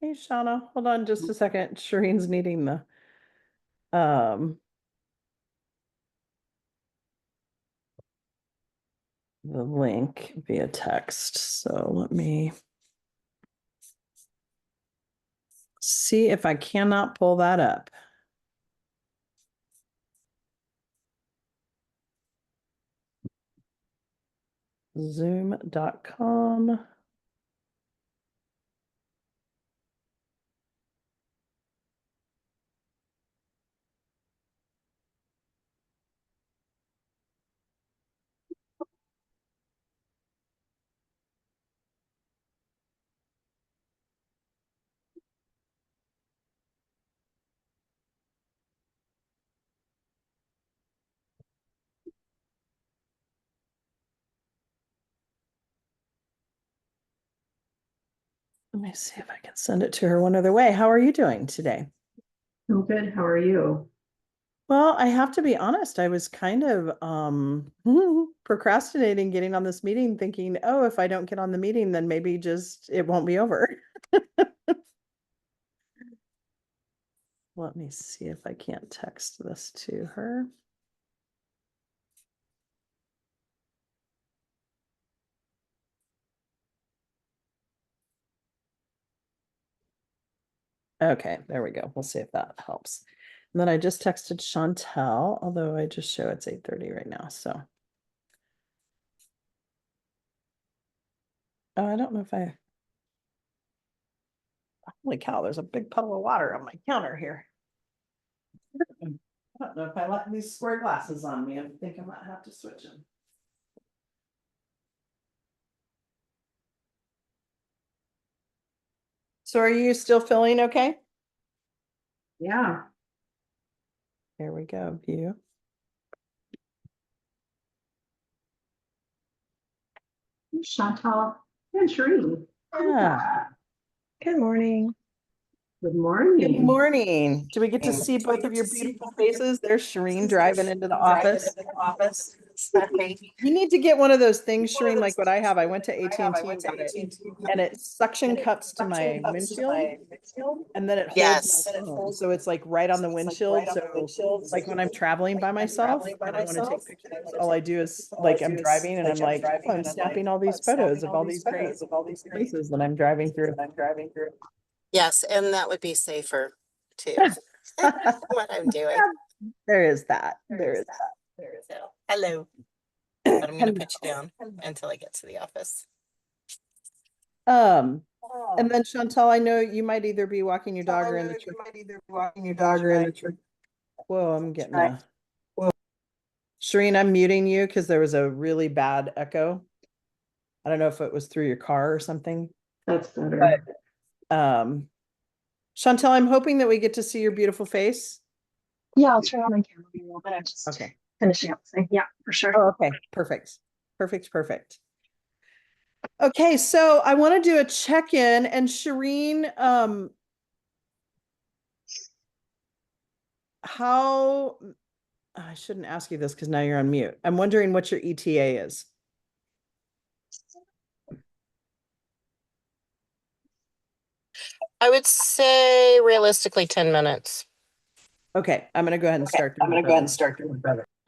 Hey, Shauna, hold on just a second. Shireen's needing um the link via text. So let me see if I cannot pull that up. Zoom.com. Let me see if I can send it to her one other way. How are you doing today? I'm good. How are you? Well, I have to be honest, I was kind of procrastinating getting on this meeting, thinking, oh, if I don't get on the meeting, then maybe just it won't be over. Let me see if I can't text this to her. Okay, there we go. We'll see if that helps. And then I just texted Chantel, although I just show it's 8:30 right now. So I don't know if holy cow, there's a big puddle of water on my counter here. I don't know if I let these square glasses on me. I think I might have to switch them. So are you still feeling okay? Yeah. Here we go, view. Chantal and Shereen. Yeah. Good morning. Good Good morning. morning. Do we get to see both of your beautiful faces? There's Shireen driving into the office. Okay. You need to get one of those things, Shireen, like what I have. I went to AT&T and got it, and it suction cups to my windshield, and then it holds my phone. So it's like right on the windshield. So like when I'm traveling by myself and I want to take pictures, all I do is like I'm driving and I'm like, oh, I'm snapping all these photos of all these great places that I'm driving through. Yes, and that would be safer too. What I'm doing. There is that. There is So, hello. But I'm gonna Hello. put you down until I get to the office. And then Chantal, I know you might either be walking your dog or in the truck. Whoa, I'm getting a. Shireen, I'm muting you because there was a really bad echo. I don't know if it was through your car or something. That's better. Chantal, I'm hoping that we get to see your beautiful face. Yeah, I'll turn on my camera a little bit. I'm just Okay. finishing up the thing. Yeah, for sure. Oh, okay. Perfect. Perfect. Okay, so I want to do a check-in, and Shireen, how I shouldn't ask you this because now you're on mute. I'm wondering what your ETA is. I would say realistically 10 minutes. Okay, I'm gonna go ahead and start.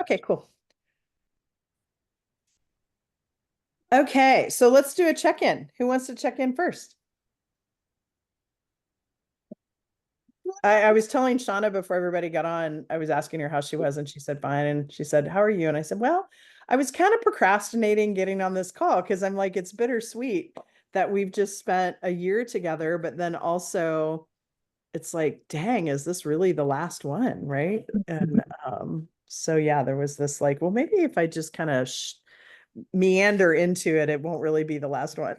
Okay, cool. Okay, so let's do a check-in. Who wants to check in first? I was telling Shauna before everybody got on, I was asking her how she was, and she said fine. And she said, how are you? And I said, well, I was kind of procrastinating getting on this call because I'm like, it's bittersweet that we've just spent a year together, but then also it's like, dang, is this really the last one? Right. And so yeah, there was this like, well, maybe if I just kind of meander into it, it won't really be the last one.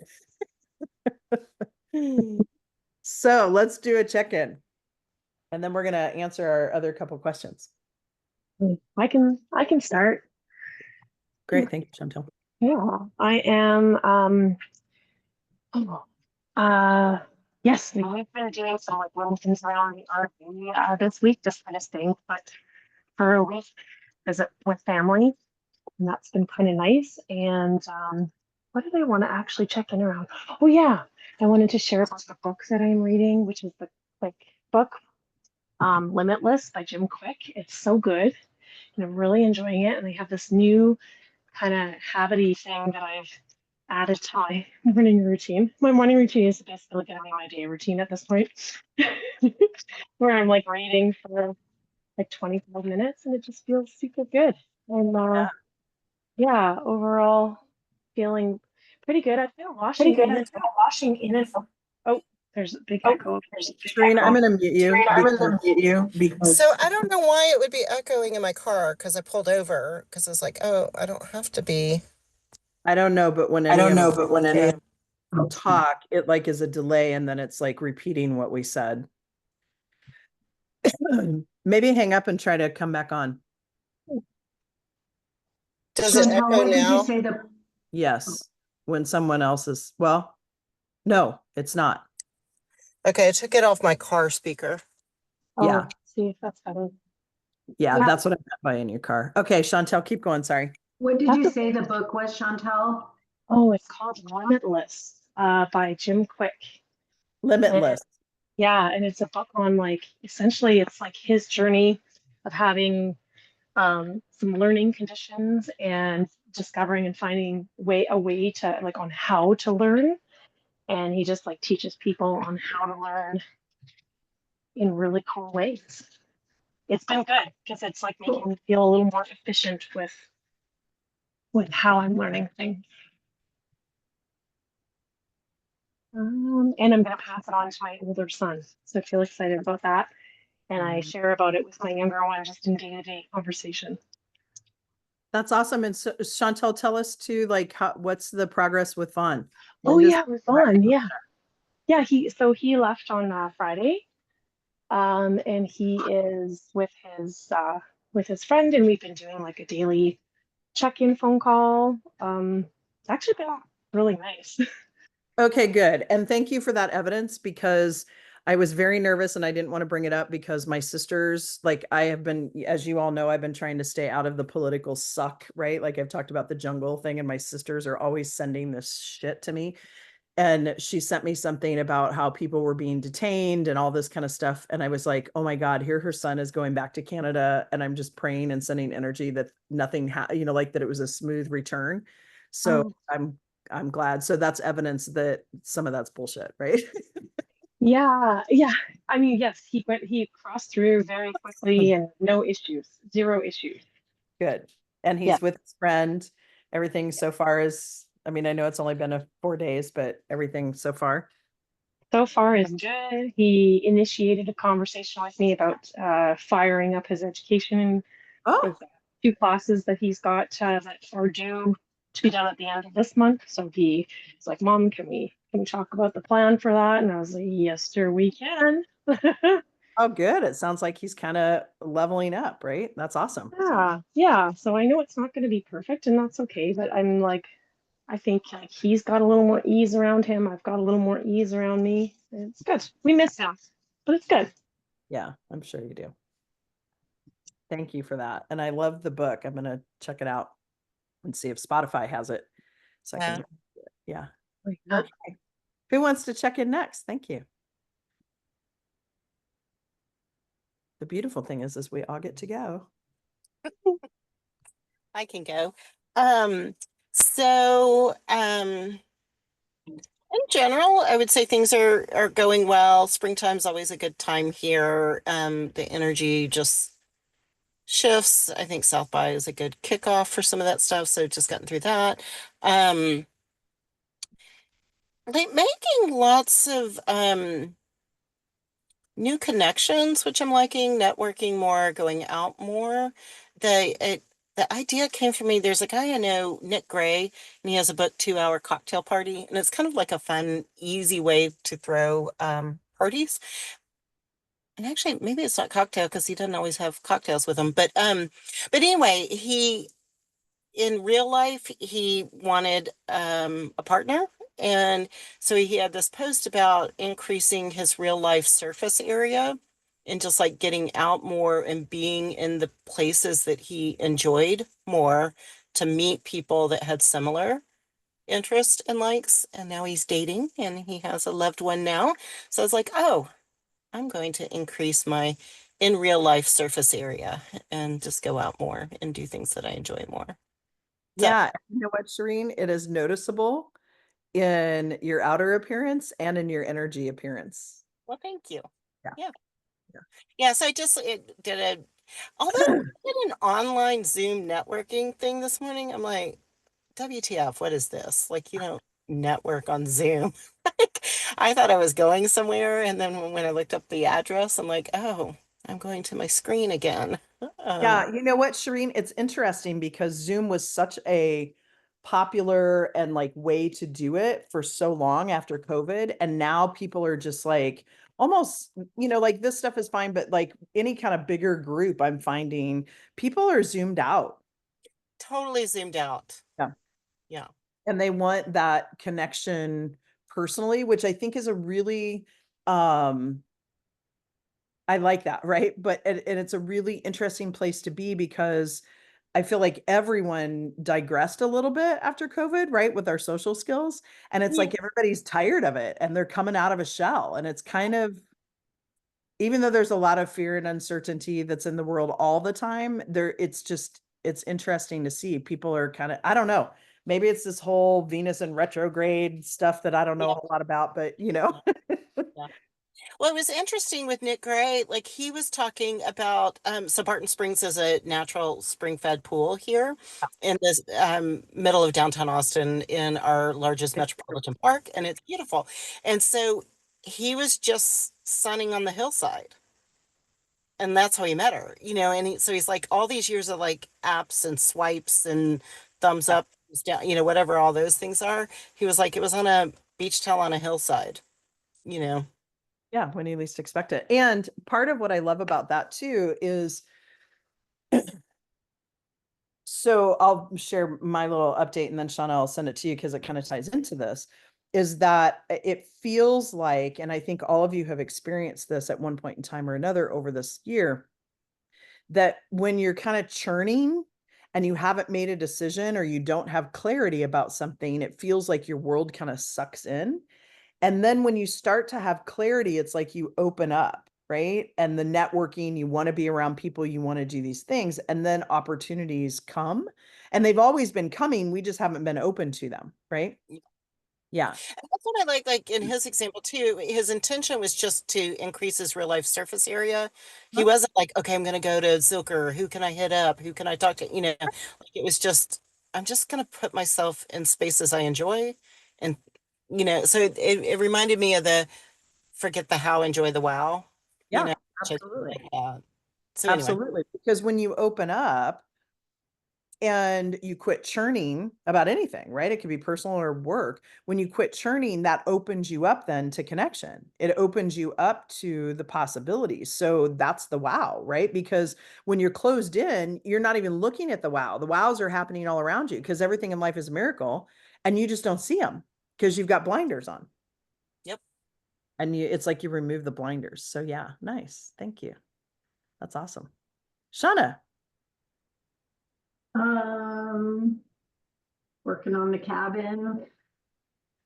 So let's do a check-in. And then we're going to answer our other couple questions. I can start. Great. Thank you, Chantal. Yeah, I am yes, we've been doing some like little things around the RV this week, just kind of staying put for a week visit with family. And that's been kind of nice. And what did I want to actually check in around? Oh yeah. I wanted to share about the book that I'm reading, which is the Quick book, Limitless by Jim Quick. It's so good, and I'm really enjoying it. And I have this new kind of habity thing that I've added to my morning routine. My morning routine is basically going to be my day routine at this point, where I'm like reading for like 25 minutes, and it just feels super good. And yeah, overall feeling pretty good. I've been washing in and oh, there's a big echo. Serena, I'm gonna mute you because So I don't know why it would be echoing in my car because I pulled over because I was like, oh, I don't have to be. I don't know, but when any of us talk, it like is a delay and then it's like repeating what we said. Maybe hang up and try to come back on. Does it Chantal, echo what did you now? say the, Yes, when someone else is, well, no, it's not. Okay, I took it off my car speaker. Yeah. Oh, see if that's better. Yeah, Yeah. that's what I meant by in your car. Okay, Chantel, keep going. Sorry. what did That's you a- say the book was, Chantal? Oh, it's called Limitless, by Jim Quick. And Limitless. yeah, and it's a book on like essentially it's like his journey of having some learning conditions and discovering and finding a way to like on how to learn. And he just like teaches people on how to learn in really cool ways. It's been good because it's like making me feel a little more efficient with how I'm learning things. And I'm going to pass it on to my older son. So I feel excited about that. And I share about it with my younger one just in day-to-day conversation. That's awesome. And so, Chantel, tell us too, like, what's the progress with Vaughn? Oh When does yeah, with Vaughn. Yeah. Yeah, he left on Friday. And he is with his friend, and we've been doing like a daily check-in phone call. It's actually been really nice. Okay, good. And thank you for that evidence because I was very nervous and I didn't want to bring it up because my sisters, like I have been, as you all know, I've been trying to stay out of the political suck, right? Like I've talked about the jungle thing, and my sisters are always sending this shit to me. And she sent me something about how people were being detained and all this kind of stuff. And I was like, oh my God, here her son is going back to Canada. And I'm just praying and sending energy that nothing, like that it was a smooth return. So Oh, I'm glad. So that's evidence that some of that's bullshit, right? yeah, yeah. I mean, yes, he crossed through very quickly and no issues, zero issues. Good. And Yeah. he's with his friend. Everything so far is, I mean, I know it's only been 4 days, but everything so far. So far is good. He initiated a conversation with me about firing up his education. Oh, There's two classes that he's got that are due to be done at the end of this month. So he's like, "Mom, can we talk about the plan for that?" And I was like, "Yes, sir, we can." oh, good. It sounds like he's kind of leveling up, right? That's awesome. Yeah, yeah. So I know it's not going to be perfect, and that's okay. But I'm like, I think like he's got a little more ease around him. I've got a little more ease around me. It's good. We miss him, but it's good. Yeah, I'm sure you do. Thank you for that. And I love the book. I'm going to check it out and see if Spotify has it so I Yeah. can. Yeah. Yeah. Okay. Who wants to check in next? Thank you. The beautiful thing is we all get to go. I can go. So in general, I would say things are going well. Springtime's always a good time here. The energy just shifts. I think South by is a good kickoff for some of that stuff. So just gotten through that. Like making lots of new connections, which I'm liking, networking more, going out more. The idea came from me. There's a guy I know, Nick Gray, and he has a book 2 hour cocktail party, and it's kind of like a fun, easy way to throw parties. And actually, maybe it's not cocktail because he doesn't always have cocktails with him. But anyway, he in real life he wanted a partner, and so he had this post about increasing his real life surface area and just like getting out more and being in the places that he enjoyed more to meet people that had similar. interest and likes, and now he's dating and he has a loved one now. So I was like, oh, I'm going to increase my in real life surface area and just go out more and do things that I enjoy more. So, Yeah. You know what, Shireen? It is noticeable in your outer appearance and in your energy appearance. well, thank you. Yeah. Yeah. Yeah. Yeah. So I just did although I did an online Zoom networking thing this morning. I'm like, WTF, what is this? Like, you don't network on Zoom. Like, I thought I was going somewhere, and then when I looked up the address, I'm like, oh, I'm going to my screen again. Yeah, you know what, Shireen? It's interesting because Zoom was such a popular and like way to do it for so long after COVID. And now people are just like almost, like this stuff is fine, but like any kind of bigger group, I'm finding people are zoomed out. Totally zoomed out. Yeah. Yeah. And they want that connection personally, which I think is a really um I like that, right? But and it's a really interesting place to be because I feel like everyone digressed a little bit after COVID, right? With our social skills. And it's Yeah. like everybody's tired of it and they're coming out of a shell. And it's kind of, even though there's a lot of fear and uncertainty that's in the world all the time, it's interesting to see. People are kind of, I don't know, maybe it's this whole Venus and retrograde stuff that I don't know Yeah. a lot about, but Yeah. Well, it was interesting with Nick Gray. Like he was talking about, so Barton Springs is a natural spring-fed pool here in this middle of downtown Austin in our largest metropolitan park, and it's beautiful. And so he was just sunning on the hillside. And that's how he met her, and so he's like all these years of like apps and swipes and thumbs yeah. up, thumbs down, whatever all those things are. He was like, it was on a beach towel on a hillside, you know. Yeah, when you least expect it. And part of what I love about that too is, so I'll share my little update and then Shauna, I'll send it to you because it kind of ties into this, is that it feels like, and I think all of you have experienced this at one point in time or another over this year, that when you're kind of churning and you haven't made a decision or you don't have clarity about something, it feels like your world kind of sucks in. And then when you start to have clarity, it's like you open up, right? And the networking, you want to be around people, you want to do these things, and then opportunities come. And they've always been coming. We just haven't been open to them, right? Yeah. That's what I like in his example too. His intention was just to increase his real life surface area. He wasn't like, okay, I'm going to go to Zilker. Who can I hit up? Who can I talk to? Like it was just, I'm just going to put myself in spaces I enjoy. And, so it reminded me of the forget the how, enjoy the wow, Yeah, which I absolutely. like that. So anyway, Absolutely. Because when you open up, and you quit churning about anything, right? It could be personal or work. When you quit churning, that opens you up then to connection. It opens you up to the possibilities. So that's the wow, right? Because when you're closed in, you're not even looking at the wow. The wows are happening all around you because everything in life is a miracle and you just don't see them because you've got blinders on. yep. And it's like you remove the blinders. So yeah, nice. Thank you. That's awesome. Shauna. Um, working on the cabin.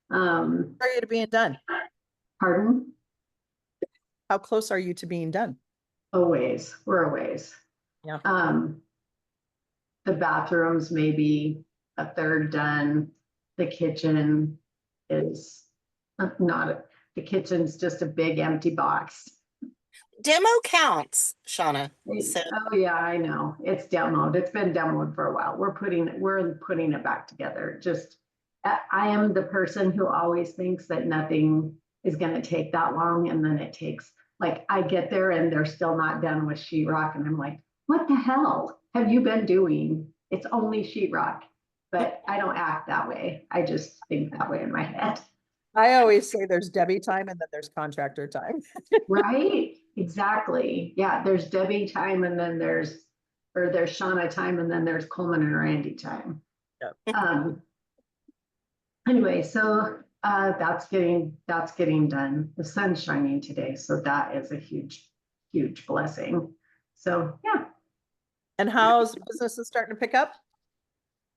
How are you to being done? Pardon? How close are you to being done? A ways, we're a ways. Yeah. The bathrooms maybe a third done. The kitchen is not, the kitchen's just a big empty box. Demo counts, Shauna. So Oh yeah, I know. It's demoed. It's been demoed for a while. We're putting it back together. Just I am the person who always thinks that nothing is going to take that long, and then it takes, like, I get there and they're still not done with sheetrock, and I'm like, what the hell have you been doing? It's only sheetrock. But I don't act that way. I just think that way in my head. I always say there's Debbie time and then there's contractor time. Right? Exactly. Yeah, there's Debbie time and then there's Shauna time and then there's Coleman and Randy time. Yep. Anyway, so that's getting done. The sun's shining today, so that is a huge blessing. So yeah, And how's business is starting to pick up?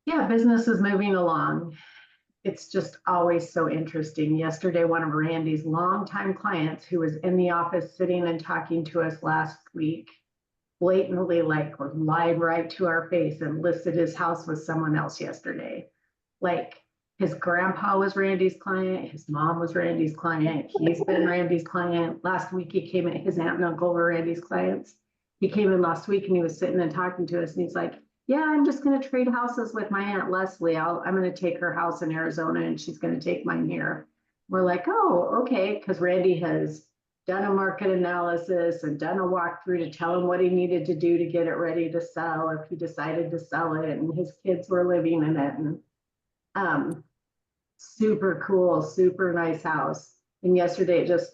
yeah, business is moving along. it's just always so interesting. Yesterday, one of Randy's longtime clients who was in the office sitting and talking to us last week, blatantly like lied right to our face and listed his house with someone else yesterday. Like his grandpa was Randy's client, his mom was Randy's client, he's been Randy's client. Last week he came in, his aunt and uncle were Randy's clients. He came in last week and he was sitting and talking to us and he's like, yeah, I'm just going to trade houses with my Aunt Leslie. I'm going to take her house in Arizona and she's going to take mine here. We're like, oh, okay. Because Randy has done a market analysis and done a walkthrough to tell him what he needed to do to get it ready to sell if he decided to sell it, and his kids were living in it. And super cool, super nice house. And yesterday it just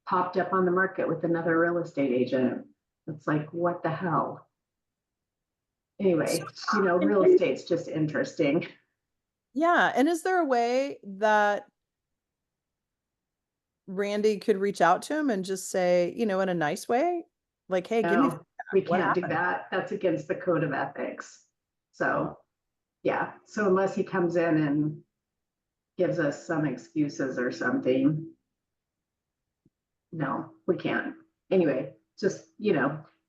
popped up on the market with another real estate agent. It's like, what the hell? Anyway, real estate's just interesting. Yeah. And is there a way that Randy could reach out to him and just say, in a nice way, like, hey, give me No, we what can't do happened? that. That's against the code of ethics. So, yeah. So unless he comes in and gives us some excuses or something, no, we can't. Anyway, just,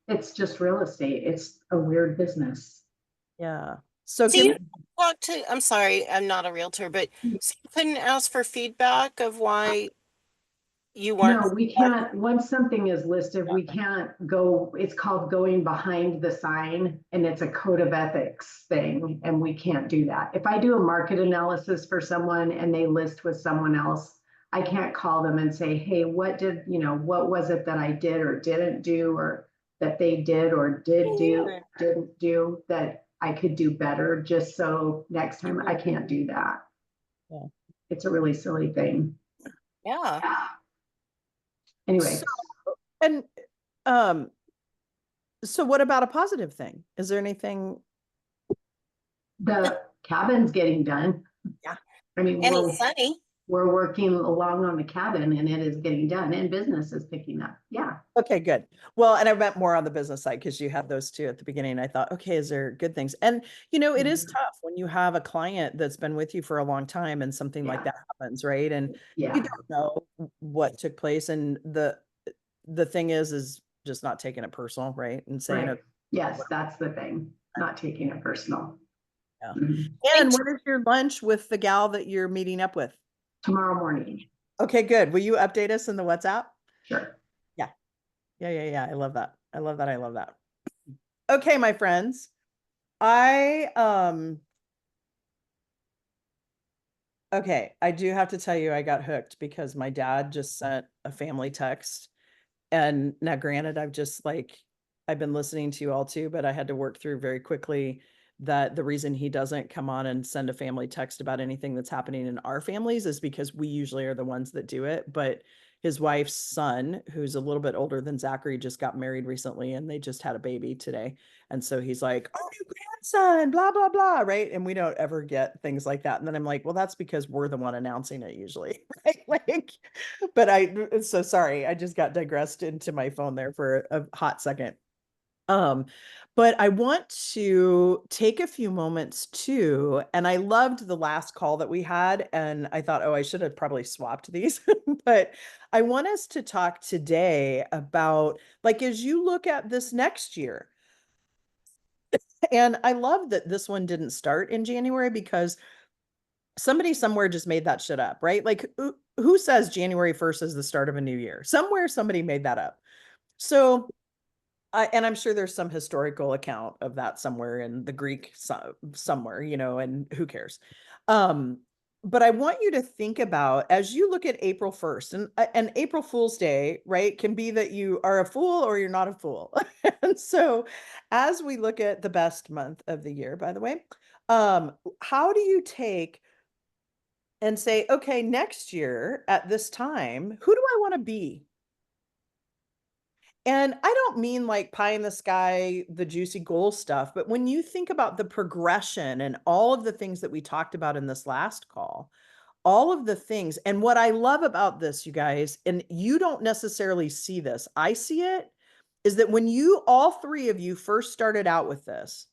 it's just real estate. It's a weird business. Yeah. So So give you me, talk to, I'm sorry, I'm not a realtor, but so you couldn't ask for feedback of why you weren't. No, we can't, once something is listed, we can't go, it's called going behind the sign, and it's a code of ethics thing, and we can't do that. If I do a market analysis for someone and they list with someone else, I can't call them and say, hey, what was it that I did or didn't do, or that they did or didn't do that I could do better, just so next time I can't do that. Yeah. It's a really silly thing. Yeah. Anyway. So, and so what about a positive thing? Is there anything? The cabin's getting done. Yeah. I mean, And it's sunny. we're working along on the cabin and it is getting done and business is picking up. Yeah. Okay, good. Well, and I meant more on the business side because you had those two at the beginning. I thought, okay, is there good things? And it is tough when you have a client that's been with you for a long time and something like that happens, right? And you don't know what took place. And the thing is just not taking it personal, right? And saying, right. Yes, that's the thing. Not taking it personal. Yeah. Mm-hmm. And when is your lunch with the gal that you're meeting up with? Tomorrow morning. Okay, good. Will you update us in the WhatsApp? Sure. Yeah. Yeah. I love that. I love that. Okay, my friends. I okay, I do have to tell you I got hooked because my dad just sent a family text. And now granted, I've been listening to you all too, but I had to work through very quickly that the reason he doesn't come on and send a family text about anything that's happening in our families is because we usually are the ones that do it. But his wife's son, who's a little bit older than Zachary, just got married recently and they just had a baby today. And so he's like, oh, new grandson, blah, blah, blah. Right. And we don't ever get things like that. And then I'm like, well, that's because we're the one announcing it usually. Right. But so sorry. I just got digressed into my phone there for a hot second. But I want to take a few moments too, and I loved the last call that we had, and I thought, oh, I should have probably swapped these, but I want us to talk today about, like, as you look at this next year, and I love that this one didn't start in January because somebody somewhere just made that shit up, right? Like, who says January 1st is the start of a new year? Somewhere somebody made that up. So and I'm sure there's some historical account of that somewhere in the Greek somewhere, and who cares? But I want you to think about as you look at April 1st and April Fool's Day, right, can be that you are a fool or you're not a fool. And so as we look at the best month of the year, by the way, how do you take and say, okay, next year at this time, who do I want to be? And I don't mean like pie in the sky, the juicy goal stuff, but when you think about the progression and all of the things that we talked about in this last call, all of the things, and what I love about this, you guys, and you don't necessarily see this, I see it, is that when all three of you first started out with this,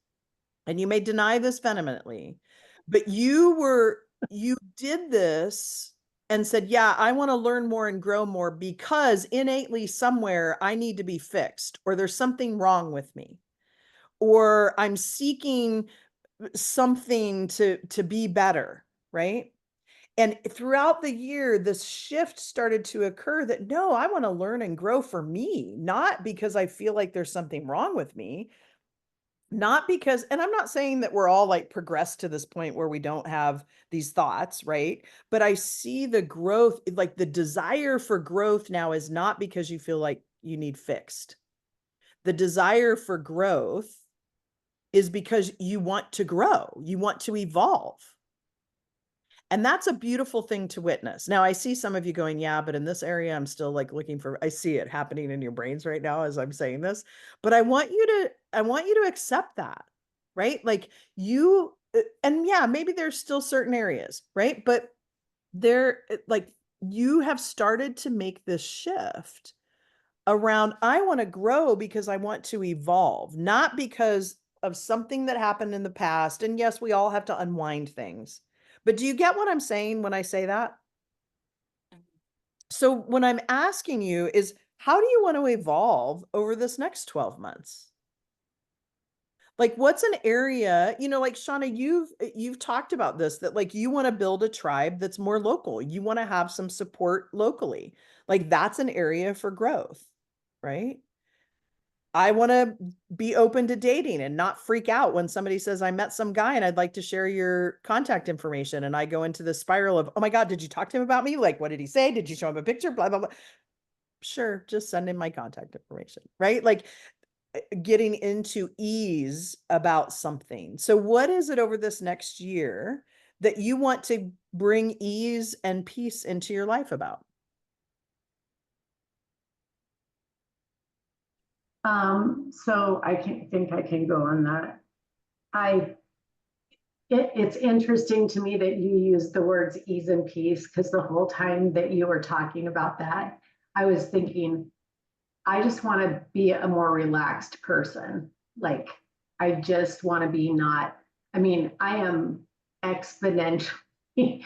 and you may deny this vehemently, but you were you did this and said, yeah, I want to learn more and grow more because innately somewhere I need to be fixed, or there's something wrong with me, or I'm seeking something to be better, right? And throughout the year, this shift started to occur that no, I want to learn and grow for me, not because I feel like there's something wrong with me, not because, and I'm not saying that we're all like progressed to this point where we don't have these thoughts, right? But I see the growth, like the desire for growth now is not because you feel like you need fixed. The desire for growth is because you want to grow, you want to evolve. And that's a beautiful thing to witness. Now, I see some of you going, yeah, but in this area, I'm still like looking for, I see it happening in your brains right now as I'm saying this, but I want you to accept that, right? Like you, and yeah, maybe there's still certain areas, right? But there, like you have started to make this shift around, I want to grow because I want to evolve, not because of something that happened in the past. And yes, we all have to unwind things. But do you get what I'm saying when I say that? So when I'm asking you is, how do you want to evolve over this next 12 months? Like what's an area, like Shauna, you've talked about this, that like you want to build a tribe that's more local. You want to have some support locally. Like that's an area for growth, right? I want to be open to dating and not freak out when somebody says, I met some guy and I'd like to share your contact information. And I go into the spiral of, oh my God, did you talk to him about me? Like, what did he say? Did you show him a picture? Blah, blah, blah. Sure. Just send him my contact information, right? Like getting into ease about something. So what is it over this next year that you want to bring ease and peace into your life about? So I think I can go on that. It's interesting to me that you use the words ease and peace, because the whole time that you were talking about that, I was thinking, I just want to be a more relaxed person. Like, I just want to be not, I mean, I am exponentially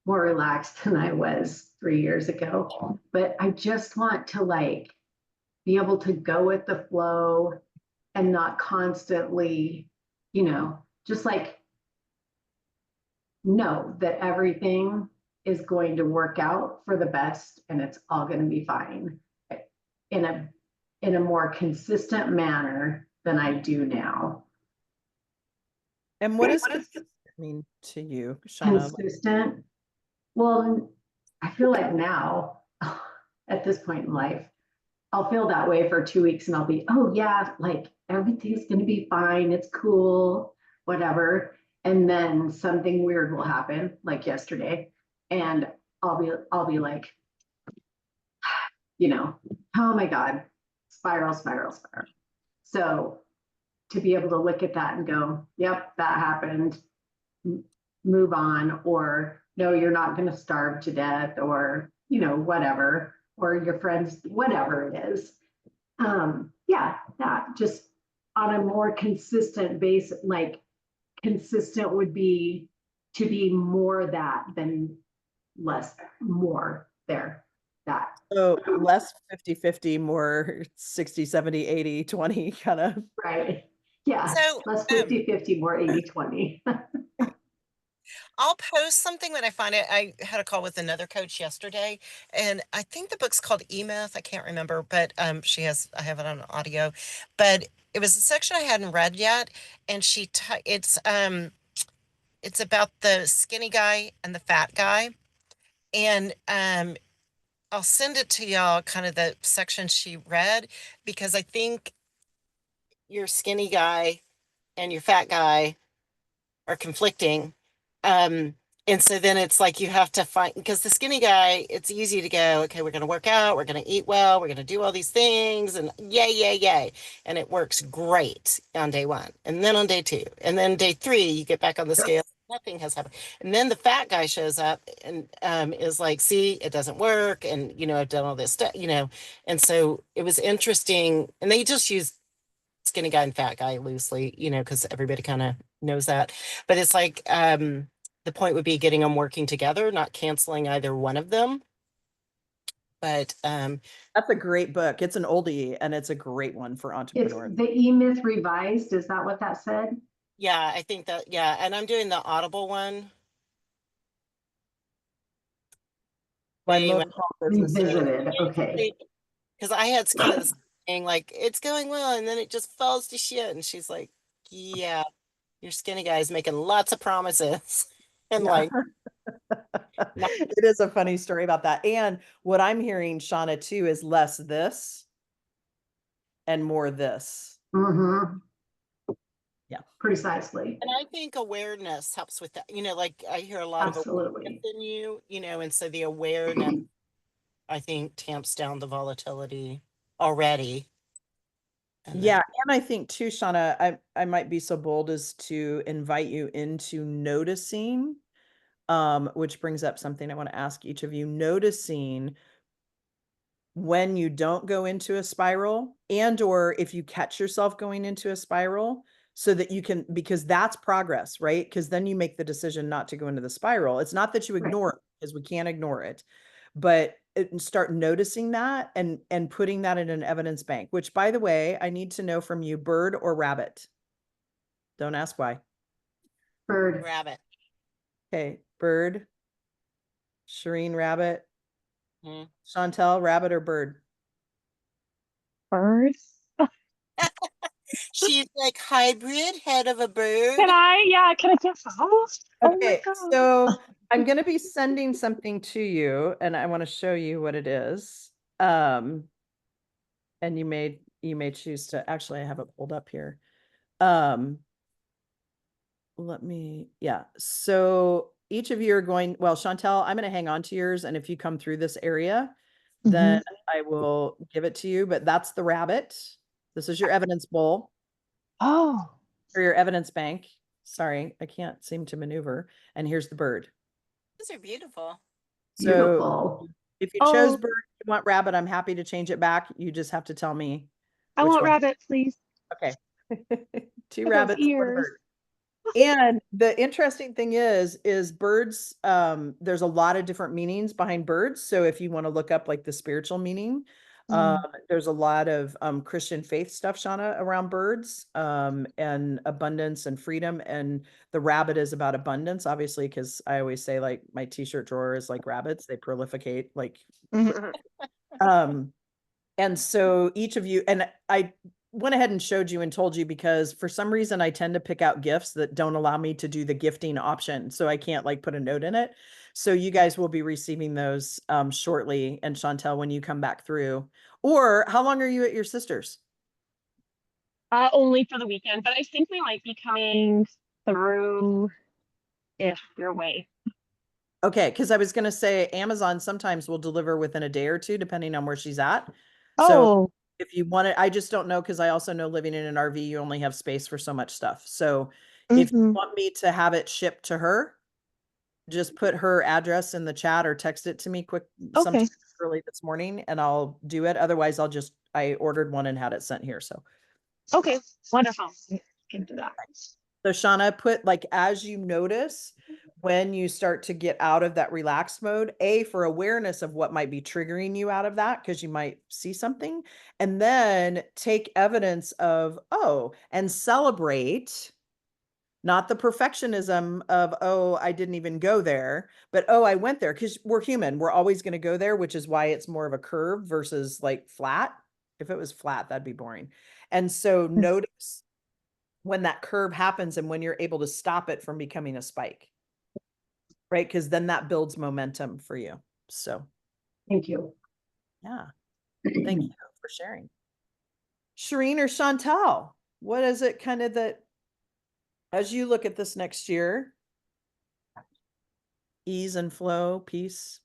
more relaxed than I was 3 years ago, but I just want to like be able to go with the flow and not constantly, just like know that everything is going to work out for the best and it's all going to be fine in a more consistent manner than I do now. And what does consistent mean to you, Shauna? Consistent. Well, I feel like now at this point in life, I'll feel that way for 2 weeks and I'll be, oh yeah, like everything's going to be fine. It's cool, whatever. And then something weird will happen, like yesterday. And I'll be like, oh my God, spiral, spiral, spiral. So to be able to look at that and go, yep, that happened, move on, or no, you're not going to starve to death, or, whatever, or your friends, whatever it is. Yeah, that just on a more consistent basis, like consistent would be to be more that than less, more there, that. So less 50-50, more 60-70-80-20 kind of. Right. Yeah. So, Less 50-50, more 80-20. I'll post something when I find it. I had a call with another coach yesterday, and I think the book's called E-Myth. I can't remember, but I have it on audio. But it was a section I hadn't read yet, and it's about the skinny guy and the fat guy. And I'll send it to y'all, kind of the section she read, because I think your skinny guy and your fat guy are conflicting. Um, and so then it's like you have to find, because the skinny guy, it's easy to go, okay, we're going to work out, we're going to eat well, we're going to do all these things, and yay, yay, yay. And it works great on day one. And then on day two. And then day three, you get back on the scale. Nothing has happened. And then the fat guy shows up and is like, see, it doesn't work. And, I've done all this stuff, And so it was interesting. And they just use skinny guy and fat guy loosely, because everybody kind of knows that. But it's like the point would be getting them working together, not canceling either one of them. But That's a great book. It's an oldie and it's a great one for It's entrepreneurs. the E-Myth Revised. Is that what that said? yeah, I think that, yeah, and I'm doing the Audible one. My Anyway, most small businesses. Revisited. Okay. because I had kind of this saying like it's going well, and then it just falls to shit. And she's like, "Yeah, your skinny guy's making lots of promises," and Yeah. like, not- It is a funny story about that. And what I'm hearing, Shauna, too, is less this and more this. Mm-hmm. Yeah. Precisely. and I think awareness helps with that. You know, like I hear a lot of awareness Absolutely. in you, you know, and so the awareness I think tamps down the volatility already. And Yeah, and I think too, Shauna, I might be so bold as to invite you into noticing, which brings up something I want to ask each of you, noticing when you don't go into a spiral and or if you catch yourself going into a spiral so that you can, because that's progress, right? Because then you make the decision not to go into the spiral. It's not that you ignore it, because we can't ignore it, but start noticing that and putting that in an evidence bank, which by the way, I need to know from you, bird or rabbit? Don't ask why. Bird. rabbit. Okay, bird. Shireen, rabbit. Mhm. Chantel, rabbit or bird? Birds. She's like hybrid head of a bird. Can I? Yeah, can I get some? Oh my Okay, God. so I'm going to be sending something to you and I want to show you what it is. And you may choose to, actually I have it pulled up here. Let me, yeah. So each of you are going, well, Chantel, I'm going to hang on to yours. And if you come through this area, then I will give it to you, but that's the rabbit. This is your evidence bowl Oh, or your evidence bank. Sorry, I can't seem to maneuver. And here's the bird. These are beautiful. So Beautiful. if you chose oh, bird, you want rabbit, I'm happy to change it back. You just have to tell me I which want one. rabbit, please. Okay. Two For those rabbits, one ears. bird. And the interesting thing is birds, there's a lot of different meanings behind birds. So if you want to look up like the spiritual meaning, there's a lot of Christian faith stuff, Shauna, around birds, and abundance and freedom. And the rabbit is about abundance, obviously, because I always say like my t-shirt drawer is like rabbits, they prolificate like um and so each of you, and I went ahead and showed you and told you because for some reason I tend to pick out gifts that don't allow me to do the gifting option. So I can't like put a note in it. So you guys will be receiving those shortly. And Chantel, when you come back through, or how long are you at your sister's? Only for the weekend, but I think we might be coming through if your way. Okay, because I was going to say Amazon sometimes will deliver within a day or two, depending on where she's at. So Oh, if you want it, I just don't know because I also know living in an RV, you only have space for so much stuff. So if you want me to have it shipped to her, just put her address in the chat or text it to me quick sometime okay. early this morning and I'll do it. Otherwise, I ordered one and had it sent here. So Okay, wonderful. I can do that. So Shauna, put like, as you notice, when you start to get out of that relaxed mode, for awareness of what might be triggering you out of that, because you might see something, and then take evidence of, oh, and celebrate, not the perfectionism of, oh, I didn't even go there, but oh, I went there, because we're human. We're always going to go there, which is why it's more of a curve versus like flat. If it was flat, that'd be boring. And so notice when that curve happens and when you're able to stop it from becoming a spike, right? Because then that builds momentum for you. So, Thank you. yeah, thank you for sharing. Shireen or Chantal, what is it kind of that, as you look at this next year, ease and flow, peace?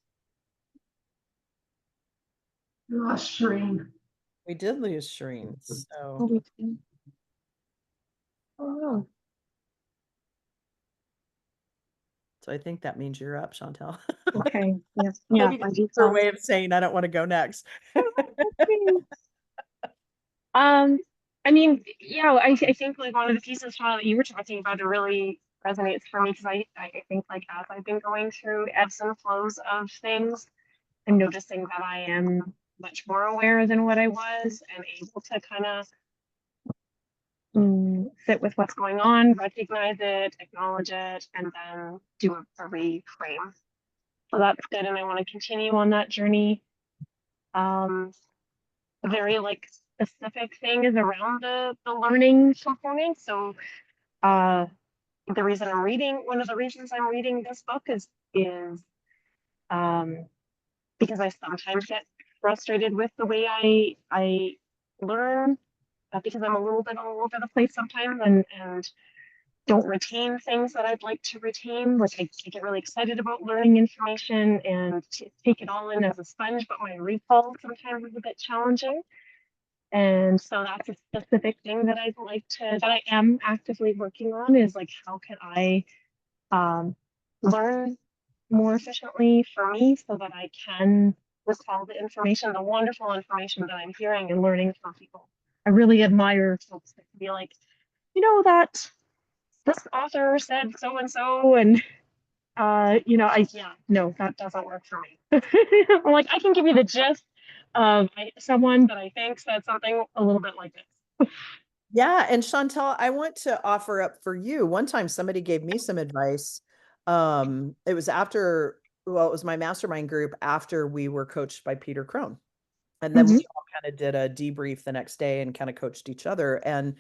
Lost Shireen. We did lose Shireen. Oh, So, no. I think that means you're up, Chantal. Okay. Yes. Yeah. Maybe My that's her default. way of saying I don't want to go next. Um, I mean, yeah, I think like one of the pieces, Charlotte, that you were talking about are really resonates for me because I think like as I've been going through ebbs and flows of things, I'm noticing that I am much more aware than what I was and able to kind of sit with what's going on, recognize it, acknowledge it, and then do a reframe. So that's good, and I want to continue on that journey. A very like specific thing is around the learning component. So uh, the reason I'm reading, one of the reasons I'm reading this book is um, because I sometimes get frustrated with the way I learn because I'm a little bit all over the place sometimes and don't retain things that I'd like to retain. Like I get really excited about learning information and take it all in as a sponge, but my recall sometimes is a bit challenging. And so that's a specific thing that I'd like to, that I am actively working on is like, how can I um, learn more efficiently for me so that I can recall the information, the wonderful information that I'm hearing and learning from people. I really admire folks that can be like, you know, that this author said so and so, and you know, yeah, no, that doesn't work for me. I'm like, I can give you the gist of someone that I think said something a little bit like this. Yeah, and Chantel, I want to offer up for you. One time somebody gave me some advice. It was after, well, it was my mastermind group after we were coached by Peter Crone. And then we Mm-hmm. all kind of did a debrief the next day and kind of coached each other. And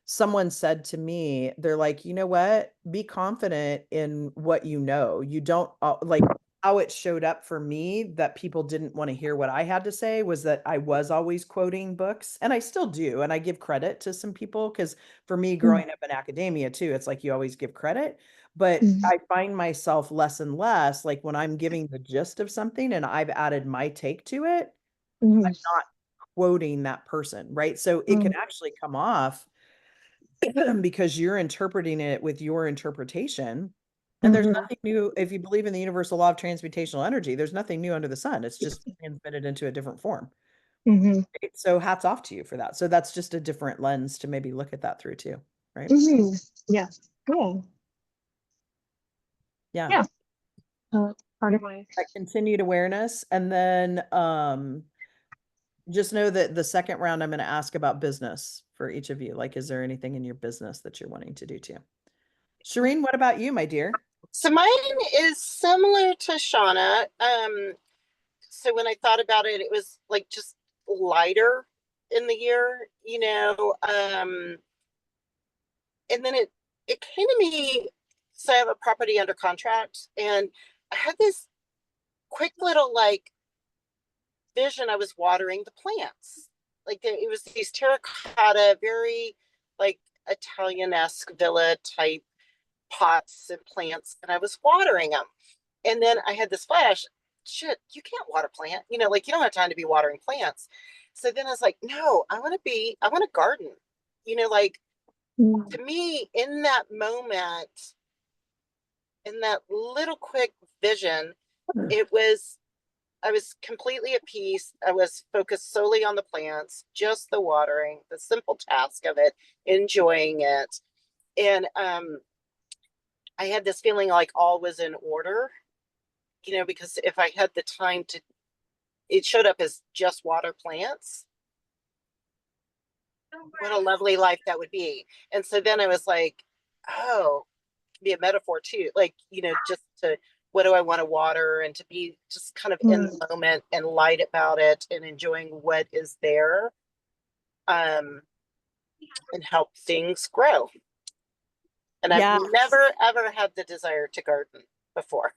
someone said to me, they're like, you know what? Be confident in what you know. You don't like how it showed up for me that people didn't want to hear what I had to say was that I was always quoting books and I still do. And I give credit to some people because for me, growing up in academia too, it's like you always give credit. But Mm-hmm. I find myself less and less like when I'm giving the gist of something and I've added my take to it, Mm-hmm. I'm not quoting that person, right? So it can actually come off because you're interpreting it with your interpretation. And there's Mm-hmm. nothing new. If you believe in the universal law of transmutational energy, there's nothing new under the sun. It's just transmitted into a different form. Mm-hmm. Right? So hats off to you for that. So that's just a different lens to maybe look at that through too. Right. Mm-hmm. Yeah. Cool. Yeah. Yeah. Part of my That continued awareness. And then just know that the second round, I'm going to ask about business for each of you. Like, is there anything in your business that you're wanting to do too? Shireen, what about you, my dear? So mine is similar to Shauna. So when I thought about it, it was like just lighter in the year, and then it came to me. So I have a property under contract, and I had this quick little like vision. I was watering the plants, like it was these terracotta, very like Italian-esque villa type pots and plants, and I was watering them. And then I had this flash, shit, you can't water plant, like you don't have time to be watering plants. So then I was like, no, I want to garden, like to me in that moment, in that little quick vision, it was, I was completely at peace. I was focused solely on the plants, just the watering, the simple task of it, enjoying it. And I had this feeling like all was in order, because if I had the time to, it showed up as just water plants. What a lovely life that would be. And so then I was like, oh, be a metaphor too. Like, just to, what do I want to water and to be just kind of in the moment and light about it and enjoying what is there, and help things grow. And I've Yeah. never, ever had the desire to garden before.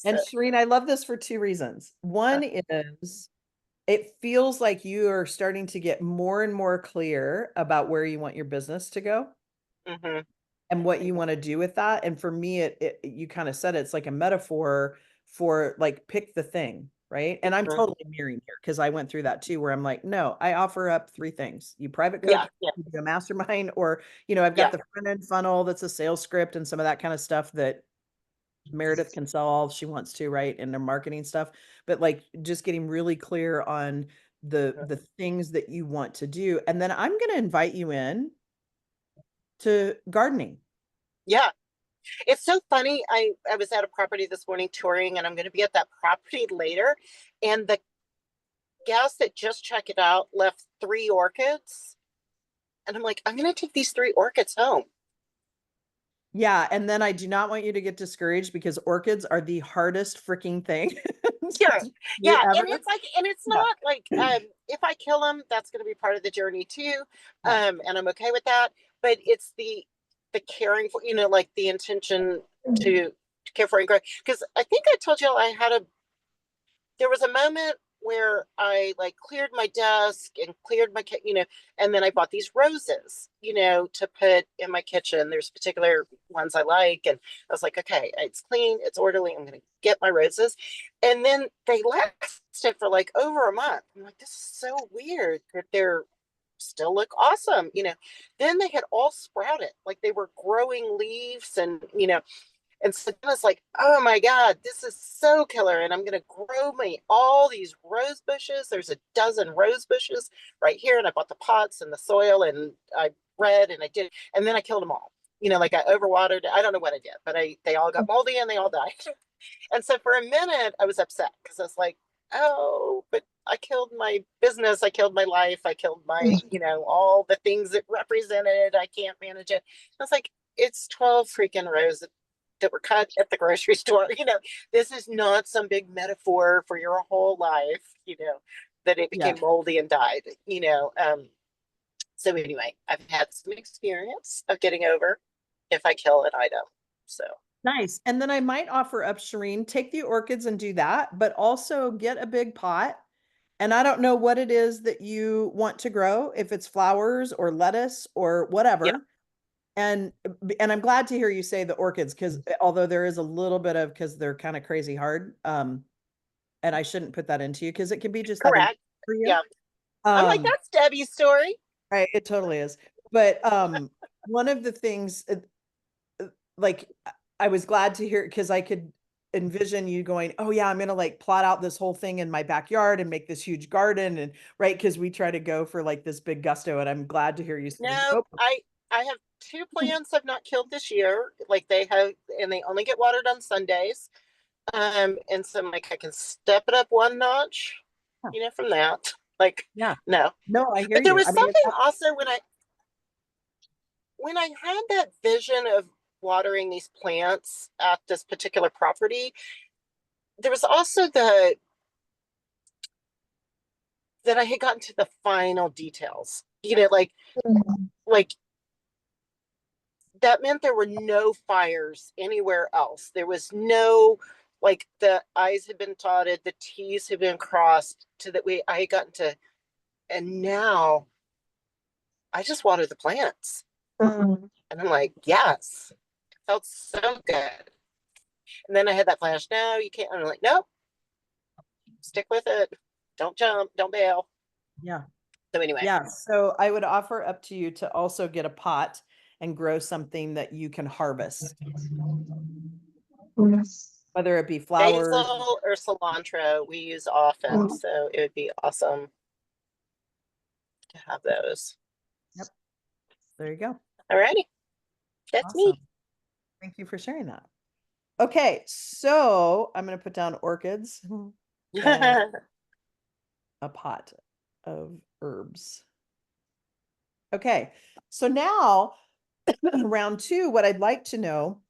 And So, Shireen, I love this for two reasons. One is it feels like you are starting to get more and more clear about where you want your business to go mhm. and what you want to do with that. And for me, you kind of said it's like a metaphor for like pick the thing, right? And I'm totally mirroring here because I went through that too, where I'm like, no, I offer up three things. You private coach, Yeah, yeah, you do a mastermind, or I've got yeah. the front end funnel that's a sales script and some of that kind of stuff that Meredith can sell all she wants to, right? And their marketing stuff. But like just getting really clear on the things that you want to do. And then I'm going to invite you in to gardening. Yeah. It's so funny. I was at a property this morning touring, and I'm going to be at that property later. And the gas that just checked it out left 3 orchids. And I'm like, I'm going to take these 3 orchids home. Yeah, and then I do not want you to get discouraged because orchids are the hardest freaking thing Yeah. you Yeah. ever. And it's like, and it's Yeah, not like, if I kill them, that's going to be part of the journey too. yeah, And I'm okay with that. But it's the caring for, like the intention to care for and grow. Because I think I told you there was a moment where I like cleared my desk and cleared my, and then I bought these roses, to put in my kitchen. There's particular ones I like. And I was like, okay, it's clean, it's orderly. I'm going to get my roses. And then they lasted for like over a month. I'm like, this is so weird that they're still look awesome. Then they had all sprouted, like they were growing leaves and so then it's like, oh my God, this is so killer. And I'm going to grow me all these rose bushes. There's a dozen rose bushes right here. And I bought the pots and the soil and I bred and I did. And then I killed them all. Like I overwatered. I don't know what I did, but they all got moldy and they all died. And so for a minute, I was upset because I was like, oh, but I killed my business. I killed my life. I killed my, all the things it represented. I can't manage it. I was like, it's 12 freaking roses that were cut at the grocery store. This is not some big metaphor for your whole life, that it yeah. became moldy and died, So anyway, I've had some experience of getting over if I kill an item. So Nice. And then I might offer up, Shireen, take the orchids and do that, but also get a big pot. And I don't know what it is that you want to grow, if it's flowers or lettuce or yeah, whatever. And I'm glad to hear you say the orchids, because although there is a little bit of, because they're kind of crazy hard, and I shouldn't put that into you because it can be just that easy correct. for you. Yeah. I'm like, Um, that's Debbie's story. right, it totally is. But one of the things, like, I was glad to hear, because I could envision you going, oh yeah, I'm gonna like plot out this whole thing in my backyard and make this huge garden, and right, because we try to go for like this big gusto, and I'm glad to hear you say, No, nope. I have 2 plants I've not killed this year. Like they have, and they only get watered on Sundays. And so I'm like, I can step it up one notch, Yeah, from that. Like, yeah. no. No, I hear But there you. was I mean, something also when I had that vision of watering these plants at this particular property, there was also that I had gotten to the final details. Like that meant there were no fires anywhere else. There was no, like, the I's had been dotted, the T's had been crossed to that way I had gotten to, and now I just water the plants. Mm. And I'm like, yes, it felt so good. And then I had that flash, no, you can't. And I'm like, nope, stick with it. Don't jump, don't bail. yeah. So anyway, Yeah. So I would offer up to you to also get a pot and grow something that you can harvest, Mm. whether it be flowers. basil or cilantro we use often. So it would be awesome to have those. Yep. There you go. Alrighty, that's Awesome. me. Thank you for sharing that. Okay. So I'm going to put down orchids and a pot of herbs. Okay. So now round two, what I'd like to know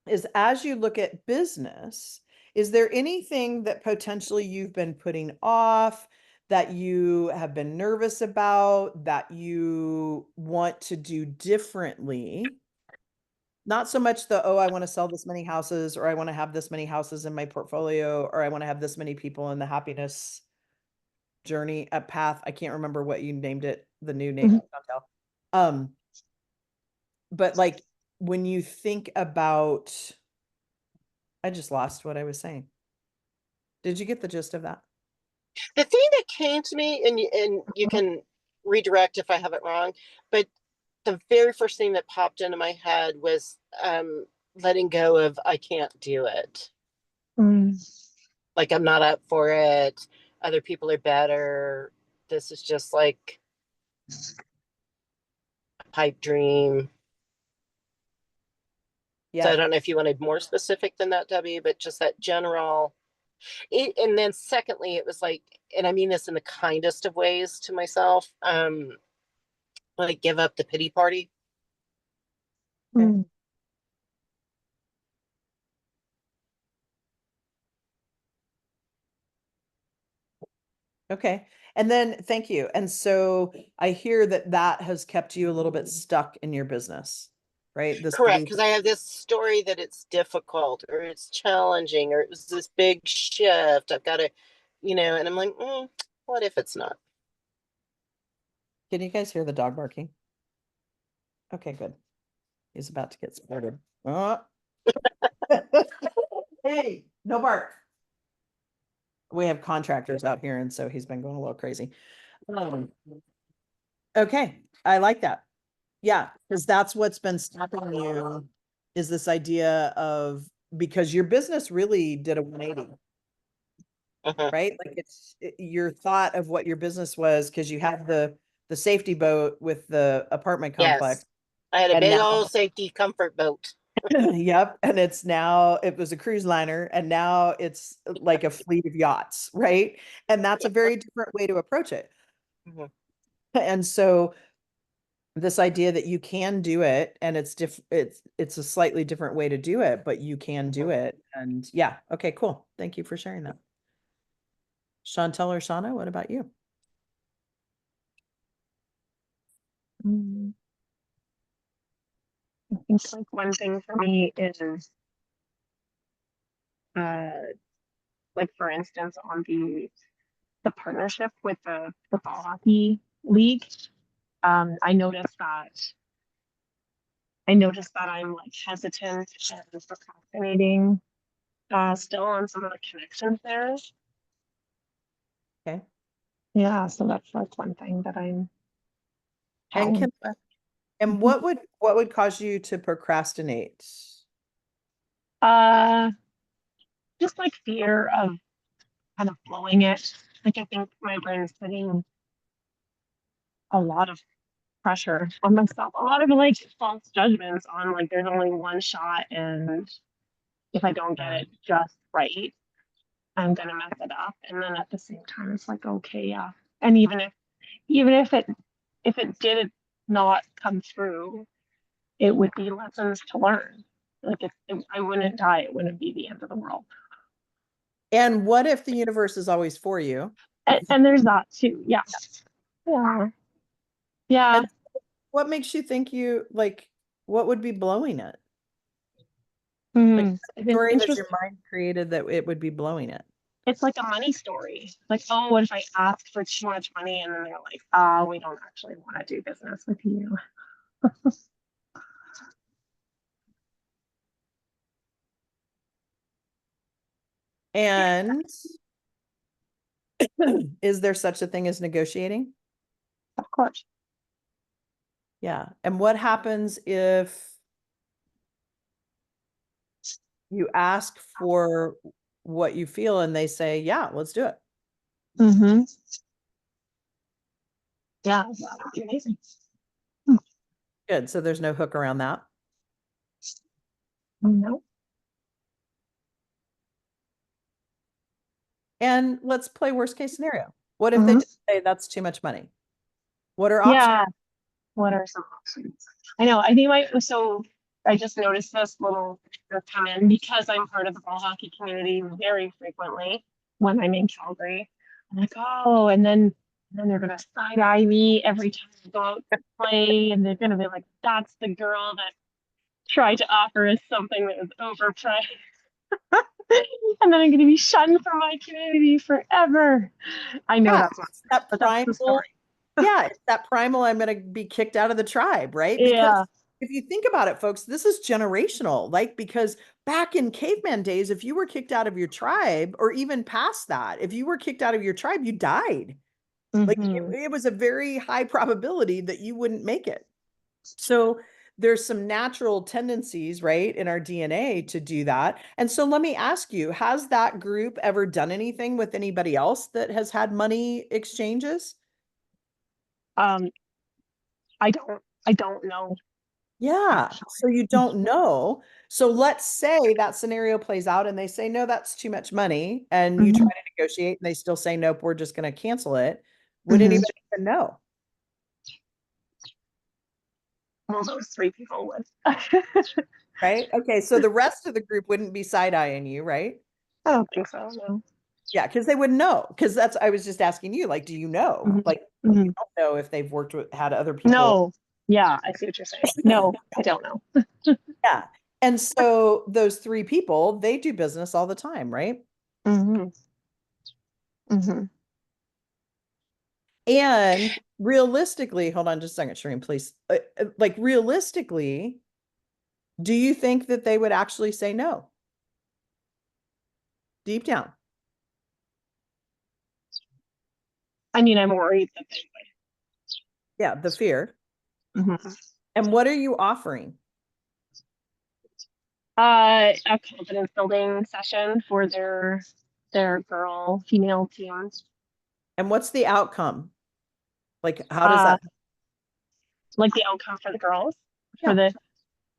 is, as you look at business, is there anything that potentially you've been putting off, that you have been nervous about, that you want to do differently? Not so much the, oh, I want to sell this many houses, or I want to have this many houses in my portfolio, or I want to have this many people in the happiness journey, a path. I can't remember what you named it, the new name, Chantel. But like, when you think about, I just lost what I was saying. Did you get the gist of that? The thing that came to me, and you can redirect if I have it wrong, but the very first thing that popped into my head was letting go of I can't do it. Mm. Like I'm not up for it. Other people are better. This is just like a pipe dream. So I Yeah. don't know if you wanted more specific than that, Debbie, but just that general. And then secondly, it was like, and I mean this in the kindest of ways to myself, like give up the pity party. Okay. Mm. Okay. And then thank you. And so I hear that that has kept you a little bit stuck in your business, right? This Correct, belief. because I have this story that it's difficult or it's challenging or it was this big shift. I've got to, and I'm like, what if it's not? Can you guys hear the dog barking? Okay, good. He's about to get started. Hey, no bark. We have contractors out here, and so he's been going a little crazy. Um, okay, I like that. Yeah, because that's what's been stopping you is this idea of because your business really did a 180, Mhm. right? Like your thought of what your business was because you have the safety boat with the apartment complex, Yes, I had a and big now old safety comfort boat. yep, and it was a cruise liner, and now it's like a fleet of yachts, right? And that's a very different way to approach it. Mhm. And so this idea that you can do it and it's a slightly different way to do it, but you can do it. And yeah, okay, cool. Thank you for sharing that. Chantel or Shauna, what about you? Mm. I think like one thing for me is uh like for instance on the partnership with the ball hockey league. I noticed that I'm like hesitant and procrastinating still on some of the connections there. Okay. Yeah, so that's like one thing that I'm And challenged with. and what would cause you to procrastinate? Uh, just like fear of kind of blowing it. Like I think my brain's putting a lot of pressure on myself, a lot of like false judgments on like there's only one shot, and if I don't get it just right, I'm gonna mess it up. And then at the same time, it's like okay, yeah. And even if it did not come through, it would be lessons to learn. Like I wouldn't die, it wouldn't be the end of the world. And what if the universe is always for you? And there's that too. Yeah. Yeah. Yeah. And what makes you think you like what would be blowing it? Like I've been story that your interested. mind created that it would be blowing it. It's like a money story. Like, oh, what if I ask for too much money and then they're like, oh, we don't actually want to do business with you. And is there such a thing as negotiating? Of course. Yeah. And what happens if you ask for what you feel and they say, yeah, let's do it? Mm-hmm. Yeah, that would be amazing. Good. So there's no hook around that. No. And let's play worst case scenario. What if they Mm-hmm. just say that's too much money? What are options? Yeah. What are some options? I know. I think I just noticed this little come in because I'm part of the ball hockey community very frequently when I'm in Calgary. I'm like, oh, and then they're gonna side eye me every time I go out to play, and they're gonna be like, that's the girl that tried to offer us something that was overpriced. And then I'm gonna be shunned from my community forever. I know Yeah, that's not it's true, that but that's the primal. story. Yeah, it's that primal. I'm going to be kicked out of the tribe, right? Yeah. Because if you think about it, folks, this is generational. Like, because back in caveman days, if you were kicked out of your tribe, or even past that, if you were kicked out of your tribe, you died. Like, Mm-hmm. it was a very high probability that you wouldn't make it. So there's some natural tendencies, right, in our DNA to do that. And so let me ask you, has that group ever done anything with anybody else that has had money exchanges? Um, I don't know. Yeah. actually. So you don't know. So let's say that scenario plays out and they say, no, that's too much money. And you try Mhm, to negotiate and they still say, nope, we're just going to cancel it. Would mhm. anybody even know? Well, those three people would. Right. Okay. So the rest of the group wouldn't be side eyeing you, right? I don't think so. No. Yeah. Cause they wouldn't know. Cause I was just asking you, like, do you know? Mhm, Like, you mhm. don't know if they've had other people. No. Yeah, I see what you're saying. No, I don't know. Yeah. And so those three people, they do business all the time, right? Hmm. Hmm. And realistically, hold on just a second, Shireen, please. Like realistically, do you think that they would actually say no deep down? I mean, I'm worried that they Yeah, the fear. would. Mhm. And what are you offering? A confidence building session for their girl female teams. And what's the outcome? Like, how does Uh, that? like the outcome for the girls for Yeah, the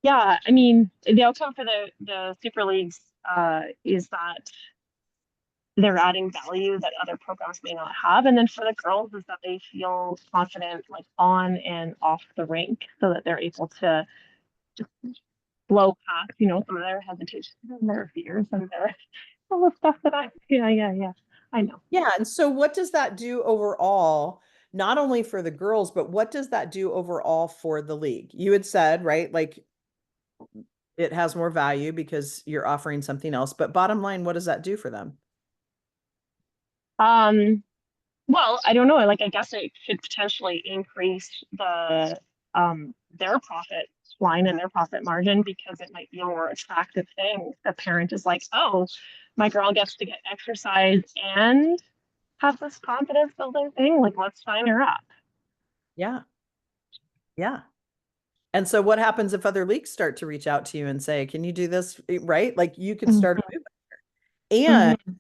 yeah. I mean, the outcome for the super leagues is that they're adding value that other programs may not have. And then for the girls is that they feel confident like on and off the rink so that they're able to just blow past, some of their hesitations and their fears and their all the stuff that yeah. I know. yeah. And so what does that do overall, not only for the girls, but what does that do overall for the league? You had said, right? Like it has more value because you're offering something else. But bottom line, what does that do for them? Um, well, I don't know. Like I guess it could potentially increase their profit line and their profit margin because it might be a more attractive thing. The parent is like, oh, my girl gets to get exercise and have this confidence building thing. Like, let's sign her up. Yeah. Yeah. And so what happens if other leagues start to reach out to you and say, can you do this? Right? Like you could start a Mhm, movement. And mhm,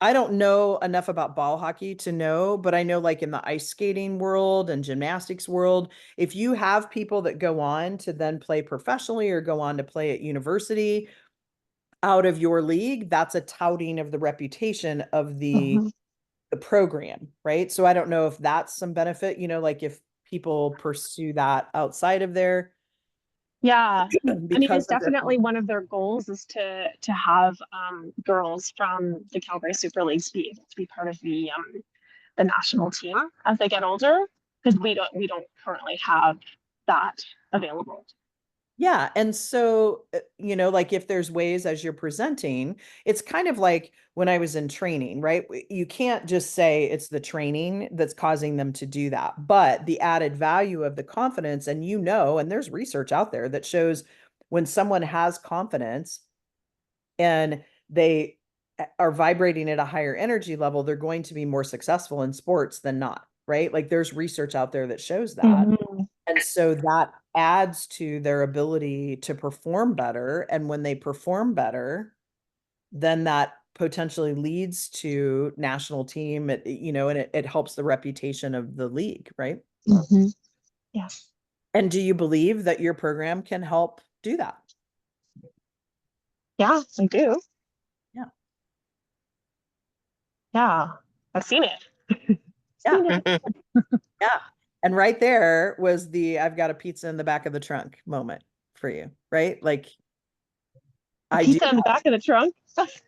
I don't know enough about ball hockey to know, but I know like in the ice skating world and gymnastics world, if you have people that go on to then play professionally or go on to play at university out of your league, that's a touting of the reputation of mhm. the program, right? So I don't know if that's some benefit, like if people pursue that outside of there Yeah. I mean, because it's of their definitely one of their goals is to have girls from the Calgary Super Leagues be able to be part of the national team as they get older because we don't currently have that available. Yeah. And so, like if there's ways as you're presenting, it's kind of like when I was in training, right? You can't just say it's the training that's causing them to do that, but the added value of the confidence. And and there's research out there that shows when someone has confidence and they are vibrating at a higher energy level, they're going to be more successful in sports than not, right? Like there's research out there that shows that. Mhm. And so that adds to their ability to perform better. And when they perform better, then that potentially leads to national team, and it helps the reputation of the league, right? Mhm. Yes. And do you believe that your program can help do that? Yeah, I do. Yeah. Yeah. I've seen it. Yeah. Seen it. Yeah. And right there was the I've got a pizza in the back of the trunk moment for you, right? Like A I do. pizza in the back of the trunk.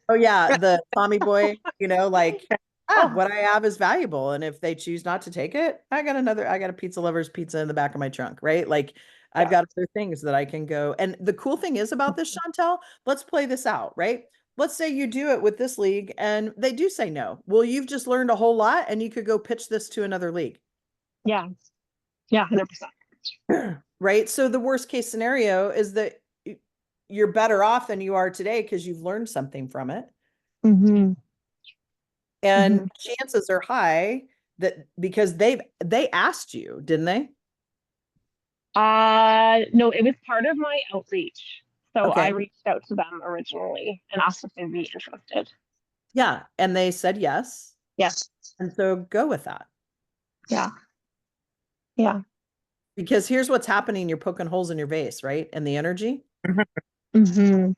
Oh yeah, the Tommy boy, like, Oh, what I have is valuable. And if they choose not to take it, I got a pizza lover's pizza in the back of my trunk, right? Like I've yeah. got other things that I can go. And the cool thing is about this, Chantel, let's play this out, right? Let's say you do it with this league and they do say no. Well, you've just learned a whole lot and you could go pitch this to another league. Yeah. Yeah, 100%. Right? So the worst case scenario is that you're better off than you are today because you've learned something from it. Hmm. And Hmm. chances are high that because they asked you, didn't they? No, it was part of my outreach. So I Okay. reached out to them originally and asked if they'd be interested. Yeah. And they said yes. Yes. And so go with that. Yeah. Yeah. Because here's what's happening. You're poking holes in your vase, right? And the energy Mm-hmm.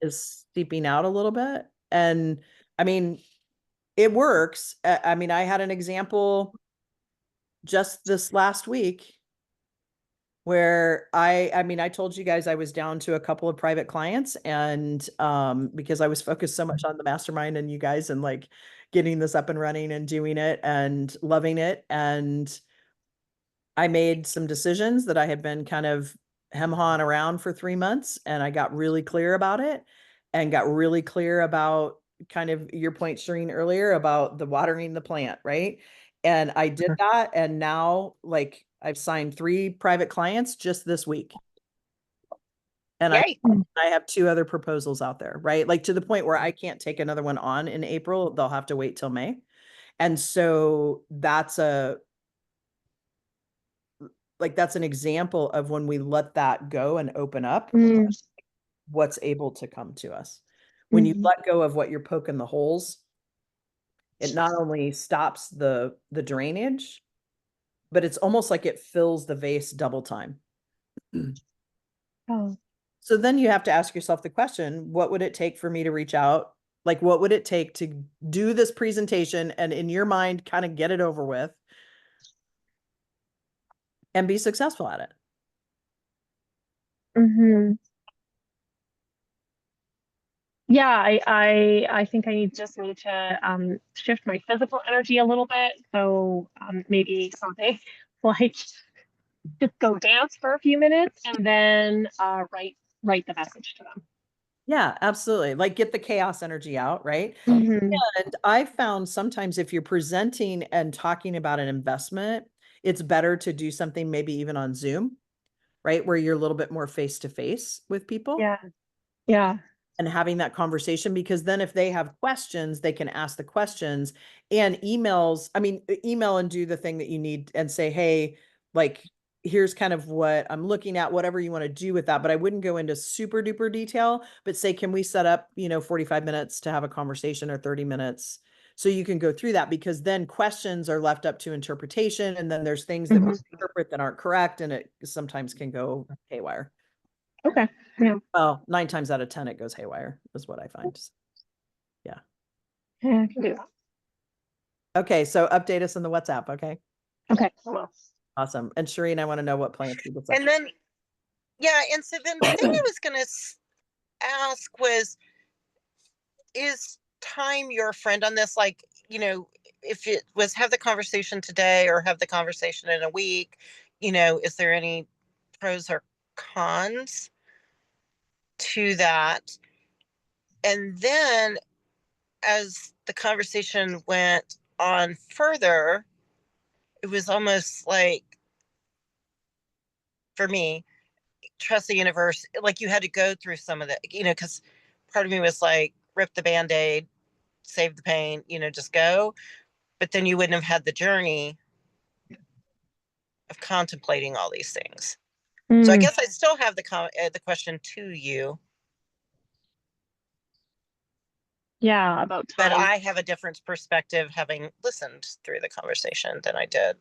is seeping out a little bit. And I mean, it works. I mean, I had an example just this last week where I mean, I told you guys I was down to a couple of private clients, and because I was focused so much on the mastermind and you guys and like getting this up and running and doing it and loving it. And I made some decisions that I had been kind of hem-hawing around for 3 months, and I got really clear about it and got really clear about kind of your point, Shireen, earlier about the watering the plant, right? And I did that, and now like I've signed 3 private clients just this week. And Yay. I have 2 other proposals out there, right? Like to the point where I can't take another one on in April. They'll have to wait till May. And so that's that's an example of when we let that go and open up, Mm-hmm. what's able to come to us. When you let go of what you're poking the holes, it not only stops the drainage, but it's almost like it fills the vase double time. Oh. So then you have to ask yourself the question, what would it take for me to reach out? Like, what would it take to do this presentation and in your mind, kind of get it over with and be successful at it? Mm-hmm. Yeah, I think I just need to shift my physical energy a little bit. So maybe something like just go dance for a few minutes and then write the message to them. Yeah, absolutely. Like get the chaos energy out, right? Mm-hmm. And I found sometimes if you're presenting and talking about an investment, it's better to do something maybe even on Zoom, right? Where you're a little bit more face to face with people Yeah. Yeah. and having that conversation, because then if they have questions, they can ask the questions. And emails, I mean, email and do the thing that you need and say, hey, like, here's kind of what I'm looking at, whatever you want to do with that. But I wouldn't go into super duper detail, but say, can we set up, 45 minutes to have a conversation or 30 minutes? So you can go through that, because then questions are left up to interpretation. And then there's things that we Mm-hmm. interpret that aren't correct. And it sometimes can go haywire. Okay. Yeah. Well, 9 times out of 10, it goes haywire, is what I find. Yeah. Yeah, I can do that. Okay. So update us in the WhatsApp. Okay. Okay. Well. Awesome. And Shireen, I want to know what plants you decided. And then, yeah. And so then the thing I was going to ask was, is time your friend on this? Like, if it was have the conversation today or have the conversation in a week, is there any pros or cons to that? And then as the conversation went on further, it was almost like, for me, trust the universe. Like you had to go through some of that, because part of me was like, rip the band-aid, save the pain, just go. But then you wouldn't have had the journey of contemplating all these things. So I guess I still have the question to you. Yeah, about But time. I have a different perspective having listened through the conversation than I did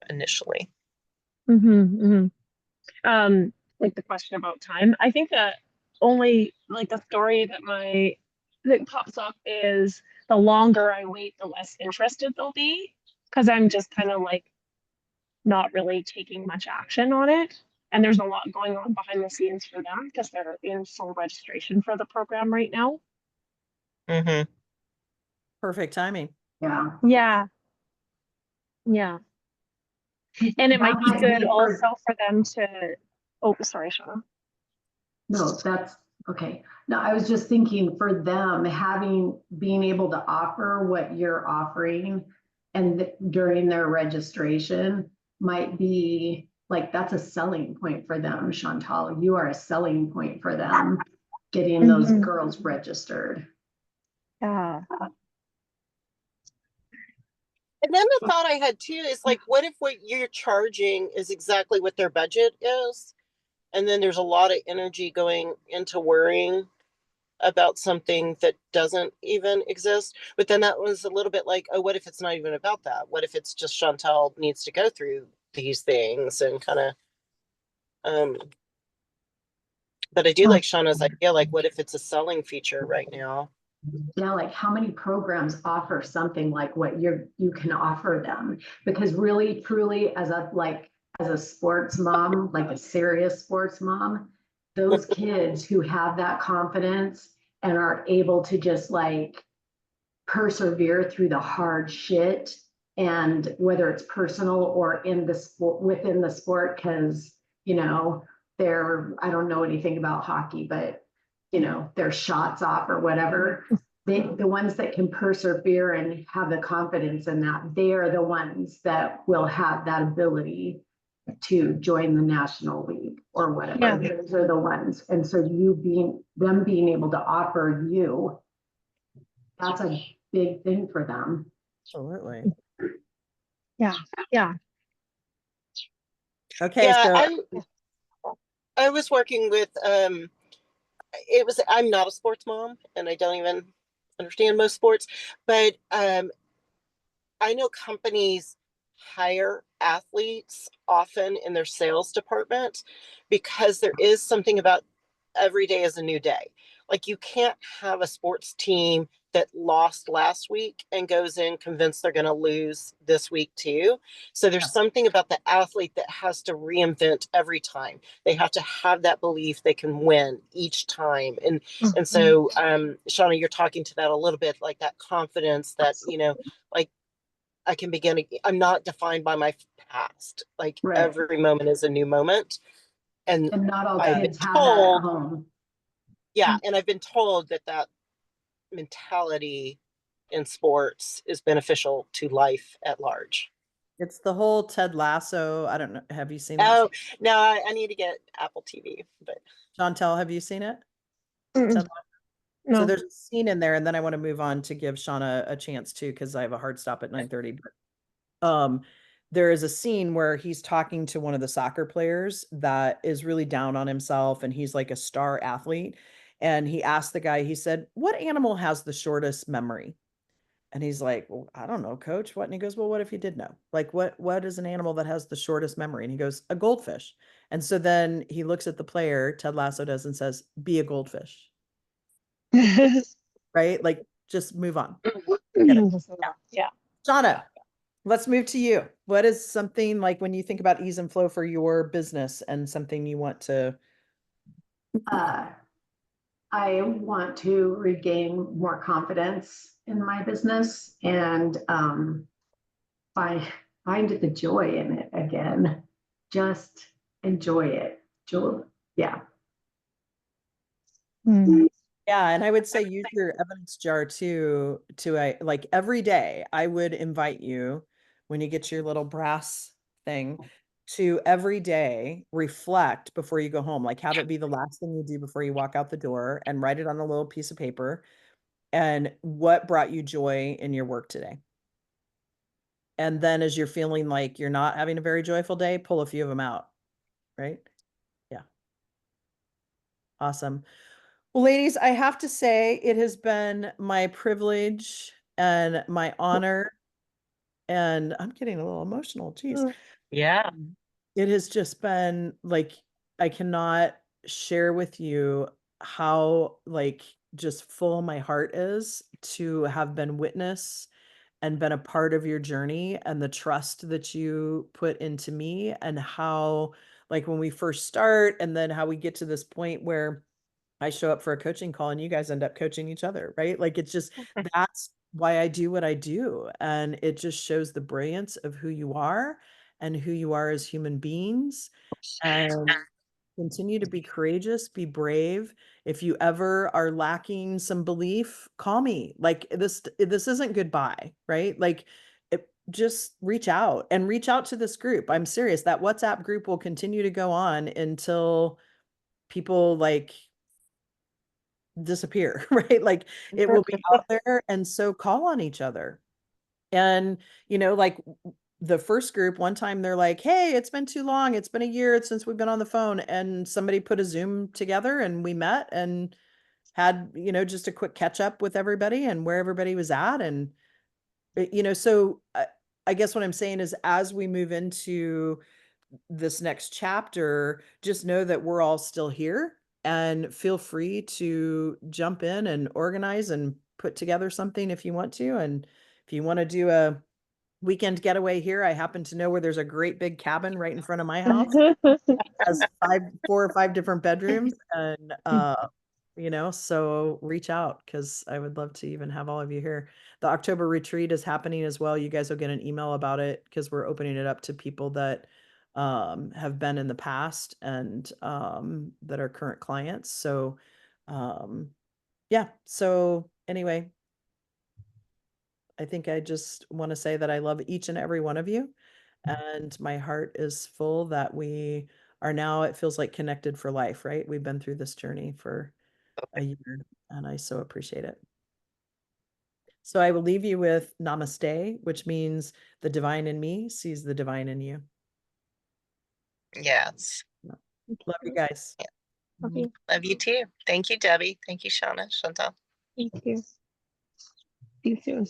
initially. Mm-hmm. Like the question about time. I think that only like the story that pops up is the longer I wait, the less interested they'll be. Because I'm just kind of like not really taking much action on it. And there's a lot going on behind the scenes for them because they're in full registration for the program right now. Mm-hmm. Perfect timing. Yeah. Yeah. Yeah. And it That might be might good be for, also for them to, oh, sorry, Shauna. no, that's okay. No, I was just thinking for them being able to offer what you're offering and during their registration might be like, that's a selling point for them, Chantal. You are a selling point for them getting those Mhm. girls registered. Yeah. And then the thought I had too is like, what if what you're charging is exactly what their budget is? And then there's a lot of energy going into worrying about something that doesn't even exist. But then that was a little bit like, oh, what if it's not even about that? What if it's just Chantal needs to go through these things and kind of, um, but I do like Shauna's idea. Like, what if it's a selling feature right now? Yeah, like how many programs offer something like what you can offer them? Because really, truly, as a sports mom, like a serious sports mom, those kids who have that confidence and are able to just like persevere through the hard shit, and whether it's personal or in the sport, within the sport, because they're, I don't know anything about hockey, but their shots off or whatever, the ones that can persevere and have the confidence in that, they are the ones that will have that ability to join the National League or whatever. Yeah. Those are the ones. And so being able to offer you, that's a big thing for them. Absolutely. Yeah. Yeah. Okay, Yeah, so I was working with I'm not a sports mom and I don't even understand most sports, but I know companies hire athletes often in their sales department because there is something about every day is a new day. Like you can't have a sports team that lost last week and goes in convinced they're going to lose this week too. So there's something about the athlete that has to reinvent every time. They have to have that belief they can win each time. And so Shauna, you're talking to that a little bit, like that confidence that, like I can begin. I'm not defined by my past. Like Right. every moment is a new moment. And And not all I've kids been have that at told, home. yeah, and I've been told that that mentality in sports is beneficial to life at large. it's the whole Ted Lasso. I don't know. Have you seen that? Oh, no, I need to get Apple TV, but Chantel, have you seen it? Mm-mm. Ted So No. there's a scene in there, and then I want to move on to give Shauna a chance too, because I have a hard stop at 9:30. But there is a scene where he's talking to one of the soccer players that is really down on himself, and he's like a star athlete. And he asked the guy, he said, "What animal has the shortest memory?" And he's like, "Well, I don't know, coach. What?" And he goes, "Well, what if you did know? Like, what is an animal that has the shortest memory?" And he goes, "A goldfish." And so then he looks at the player, Ted Lasso does, and says, "Be a goldfish." Right? Like, just move on. Get it. Yeah. Shauna, let's move to you. What is something like when you think about ease and flow for your business and something you want to? Uh, I want to regain more confidence in my business and find the joy in it again. Just enjoy it. Joy. Yeah. Mm. Yeah, and I would say use your evidence jar too, to like every day. I would invite you when you get your little brass thing to every day reflect before you go home. Like have it be the last thing you do before you walk out the door and write it on a little piece of paper. And what brought you joy in your work today? And then as you're feeling like you're not having a very joyful day, pull a few of them out, right? Yeah. Awesome. Well, ladies, I have to say it has been my privilege and my honor, and I'm getting a little emotional. Geez. yeah. It has just been like I cannot share with you how like just full my heart is to have been witness and been a part of your journey and the trust that you put into me and how like when we first start and then how we get to this point where I show up for a coaching call and you guys end up coaching each other, right? Like it's just that's why I do what I do. And it just shows the brilliance of who you are and who you are as human beings. And continue to be courageous, be brave. If you ever are lacking some belief, call me. Like this isn't goodbye, right? Like just reach out to this group. I'm serious. That WhatsApp group will continue to go on until people like disappear, right? Like it will be out there. And so call on each other. And, like the first group, one time they're like, "Hey, it's been too long. It's been a year since we've been on the phone." And somebody put a Zoom together and we met and had, just a quick catch up with everybody and where everybody was at. And, so I guess what I'm saying is as we move into this next chapter, just know that we're all still here and feel free to jump in and organize and put together something if you want to. And if you want to do a weekend getaway here, I happen to know where there's a great big cabin right in front of my house. Has 4 or 5 different bedrooms, and so reach out because I would love to even have all of you here. The October retreat is happening as well. You guys will get an email about it because we're opening it up to people that have been in the past and that are current clients. So yeah. So anyway, I think I just want to say that I love each and every one of you. And my heart is full that we are now, it feels like connected for life, right? We've been through this journey for a year, and I so appreciate it. So I will leave you with namaste, which means the divine in me sees the divine in you. Yes. Love you guys. Love you. Love you too. Thank you, Debbie. Thank you, Shauna, Chantal. Thank you. See you soon.